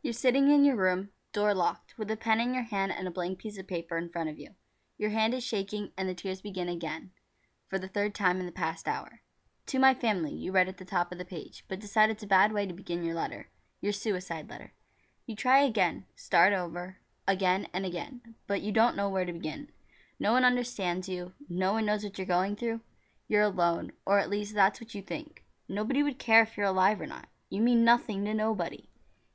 You're sitting in your room, door locked, with a pen in your hand and a blank piece of paper in front of you. Your hand is shaking and the tears begin again, for the third time in the past hour. To my family, you read at the top of the page, but decide it's a bad way to begin your letter, your suicide letter. You try again, start over, again and again, but you don't know where to begin. No one understands you, no one knows what you're going through. You're alone, or at least that's what you think. Nobody would care if you're alive or not. You mean nothing to nobody.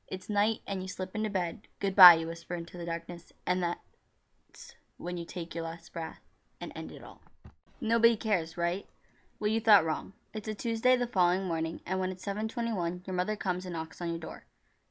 It's night and you slip into bed. Goodbye, you whisper into the darkness, and that's when you take your last breath and end it all. Nobody cares, right? Well, you thought wrong. It's a Tuesday the following morning, and when it's 7:21, your mother comes and knocks on your door.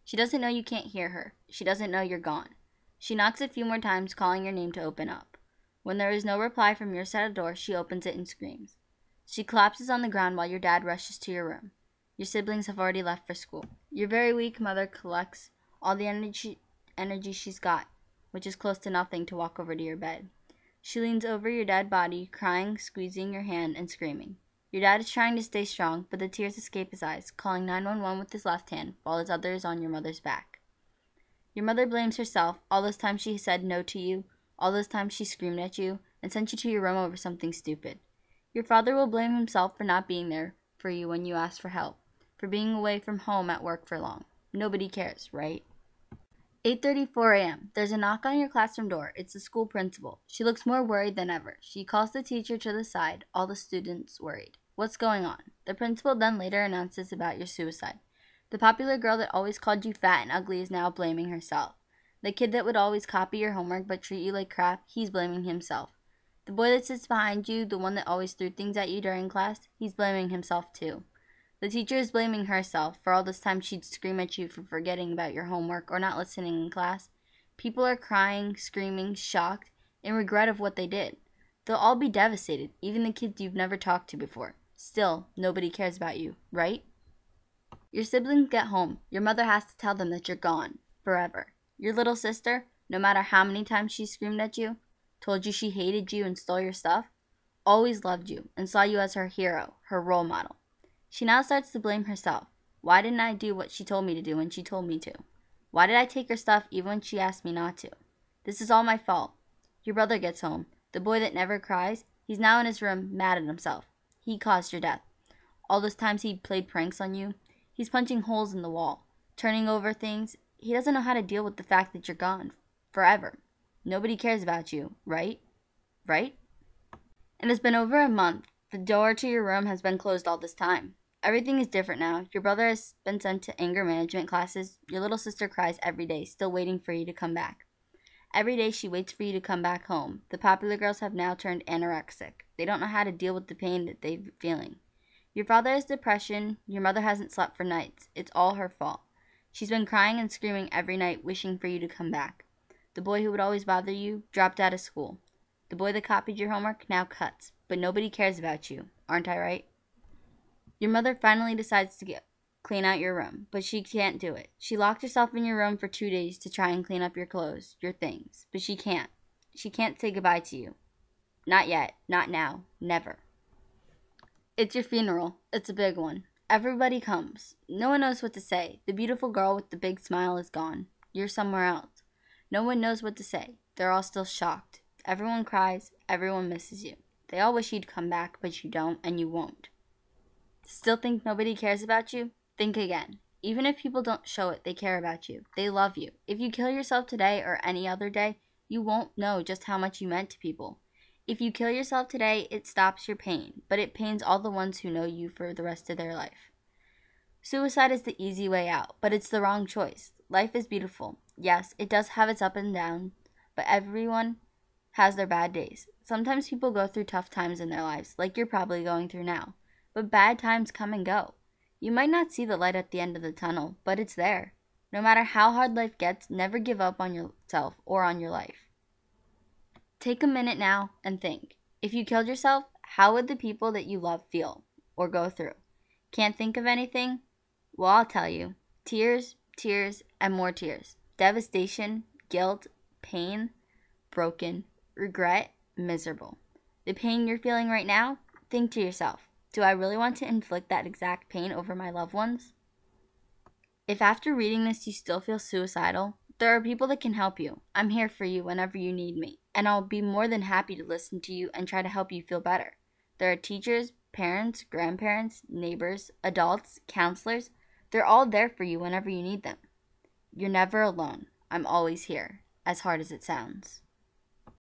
She doesn't know you can't hear her. She doesn't know you're gone. She knocks a few more times, calling your name to open up. When there is no reply from your side of the door, she opens it and screams. She collapses on the ground while your dad rushes to your room. Your siblings have already left for school. Your very weak mother collects all the energy she's got, which is close to nothing, to walk over to your bed. She leans over your dead body, crying, squeezing your hand, and screaming. Your dad is trying to stay strong, but the tears escape his eyes, calling 911 with his left hand, while his other is on your mother's back. Your mother blames herself. All those times she said no to you, all those times she screamed at you, and sent you to your room over something stupid. Your father will blame himself for not being there for you when you ask for help, for being away from home at work for long. Nobody cares, right? 8:34 a.m. There's a knock on your classroom door. It's the school principal. She looks more worried than ever. She calls the teacher to the side, all the students worried. What's going on? The principal then later announces about your suicide. The popular girl that always called you fat and ugly is now blaming herself. The kid that would always copy your homework but treat you like crap, he's blaming himself. The boy that sits behind you, the one that always threw things at you during class, he's blaming himself too. The teacher is blaming herself for all this time she'd scream at you for forgetting about your homework or not listening in class. People are crying, screaming, shocked, in regret of what they did. They'll all be devastated, even the kids you've never talked to before. Still, nobody cares about you, right? Your siblings get home. Your mother has to tell them that you're gone, forever. Your little sister, no matter how many times she screamed at you, told you she hated you and stole your stuff, always loved you and saw you as her hero, her role model. She now starts to blame herself. Why didn't I do what she told me to do when she told me to? Why did I take her stuff even when she asked me not to? This is all my fault. Your brother gets home. The boy that never cries, he's now in his room, mad at himself. He caused your death. All those times he played pranks on you, he's punching holes in the wall, turning over things. He doesn't know how to deal with the fact that you're gone, forever. Nobody cares about you, right? Right? And it's been over a month. The door to your room has been closed all this time. Everything is different now. Your brother has been sent to anger management classes. Your little sister cries every day, still waiting for you to come back. Every day she waits for you to come back home. The popular girls have now turned anorexic. They don't know how to deal with the pain that they're feeling. Your father has depression. Your mother hasn't slept for nights. It's all her fault. She's been crying and screaming every night, wishing for you to come back. The boy who would always bother you dropped out of school. The boy that copied your homework now cuts. But nobody cares about you. Aren't I right? Your mother finally decides to clean out your room, but she can't do it. She locked herself in your room for 2 days to try and clean up your clothes, your things, but she can't. She can't say goodbye to you. Not yet, not now, never. It's your funeral. It's a big one. Everybody comes. No one knows what to say. The beautiful girl with the big smile is gone. You're somewhere else. No one knows what to say. They're all still shocked. Everyone cries. Everyone misses you. They all wish you'd come back, but you don't, and you won't. Still think nobody cares about you? Think again. Even if people don't show it, they care about you. They love you. If you kill yourself today or any other day, you won't know just how much you meant to people. If you kill yourself today, it stops your pain, but it pains all the ones who know you for the rest of their life. Suicide is the easy way out, but it's the wrong choice. Life is beautiful. Yes, it does have its up and down, but everyone has their bad days. Sometimes people go through tough times in their lives, like you're probably going through now. But bad times come and go. You might not see the light at the end of the tunnel, but it's there. No matter how hard life gets, never give up on yourself or on your life. Take a minute now and think. If you killed yourself, how would the people that you love feel or go through? Can't think of anything? Well, I'll tell you. Tears, tears, and more tears. Devastation, guilt, pain, broken, regret, miserable. The pain you're feeling right now, think to yourself, do I really want to inflict that exact pain over my loved ones? If after reading this you still feel suicidal, there are people that can help you. I'm here for you whenever you need me, and I'll be more than happy to listen to you and try to help you feel better. There are teachers, parents, grandparents, neighbors, adults, counselors. They're all there for you whenever you need them. You're never alone. I'm always here, as hard as it sounds.